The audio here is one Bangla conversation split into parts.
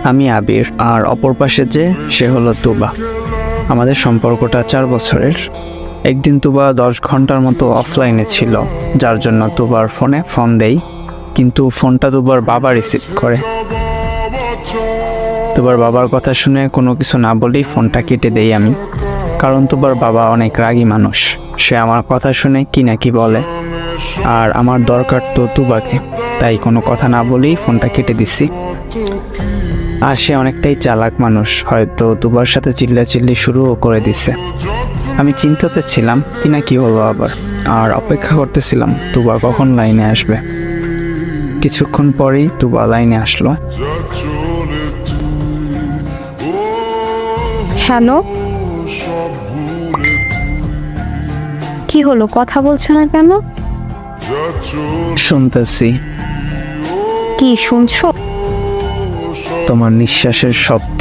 আমি আবির, আর অপর পাশে সে হলো তুবা। আমাদের সম্পর্কটা 4 বছরের। একদিন তুবা 10 ঘন্টার মতো অফলাইনে ছিল, যার জন্য তুবার ফোনে ফোন দেই, কিন্তু ফোনটা তুবার বাবা রিসিভ করে। তুবার বাবার কথা শুনে কোনো কিছু না বলেই ফোনটা কেটে দেই আমি, কারণ তুবার বাবা অনেক রাগী মানুষ। সে আমার কথা শুনে কি না কি বলে, আর আমার দরকার তো তুবাকে, তাই কোনো কথা না বলেই ফোনটা কেটে দিচ্ছি। আর সে অনেকটাই চালাক মানুষ, হয়তো তুবার সাথে চিল্লাচিল্লি শুরুও করে দিছে। আমি চিন্তাতে ছিলাম কি না কি হলো আবার, আর অপেক্ষা করতেছিলাম তুবা কখন লাইনে আসবে। কিছুক্ষণ পরেই তুবা লাইনে আসলো। হ্যালো, কি হলো, কথা বলছো না কেন? শুনতেছি। কি শুনছো? তোমার নিঃশ্বাসের শব্দ।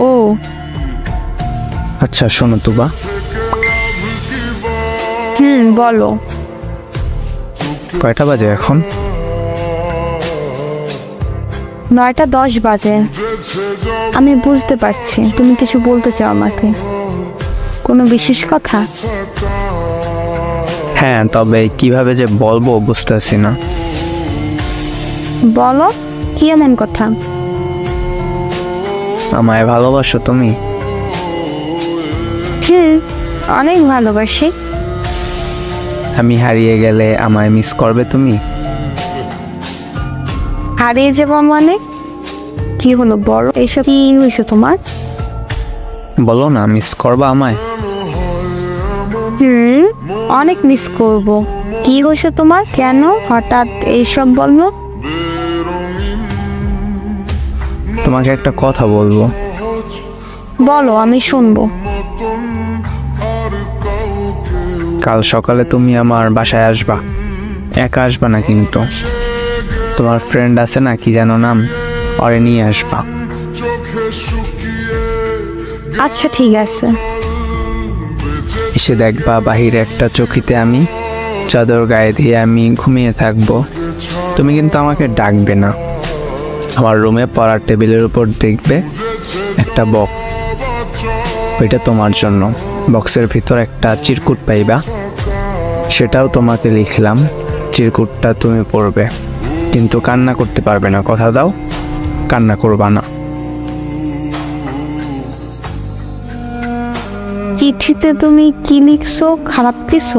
ও আচ্ছা শোনো তুবা, বলো। কয়টা বাজে এখন? 9:10 বাজে। আমি বুঝতে পারছি তুমি কিছু বলতে চাও আমাকে। কোনো বিশেষ কথা? হ্যাঁ, তবে কিভাবে যে বলবো বুঝতেছি না। বলো, কি এমন কথা? আমায় ভালোবাসো তুমি? অনেক ভালোবাসি। আমি হারিয়ে গেলে আমায় মিস করবে তুমি? হারিয়ে যাবো মানে? কি হলো বড়, এইসব কি হয়েছে তোমার? বলো না, মিস করবা আমায়? অনেক মিস করব। কি হয়েছে তোমার, কেন হঠাৎ এইসব বললো? তোমাকে একটা কথা বলবো। বলো, আমি শুনবো। কাল সকালে তুমি আমার বাসায় আসবা। একা আসবা না কিন্তু, তোমার ফ্রেন্ড আছে না, কি যেন নাম, ওরে নিয়ে আসবা। আচ্ছা ঠিক আছে। এসে দেখবা বাহিরে একটা চৌকিতে আমি চাদর গায়ে দিয়ে আমি ঘুমিয়ে থাকবো। তুমি কিন্তু আমাকে ডাকবে না। আমার রুমে পড়ার টেবিলের উপর দেখবে একটা বক্স, ওইটা তোমার জন্য। বক্সের ভিতর একটা চিরকুট পাইবা, সেটাও তোমাকে লিখলাম। চিরকুটটা তুমি পড়বে, কিন্তু কান্না করতে পারবে না। কথা দাও, কান্না করবা না। চিঠিতে তুমি কি লিখছো, খারাপ কিছু?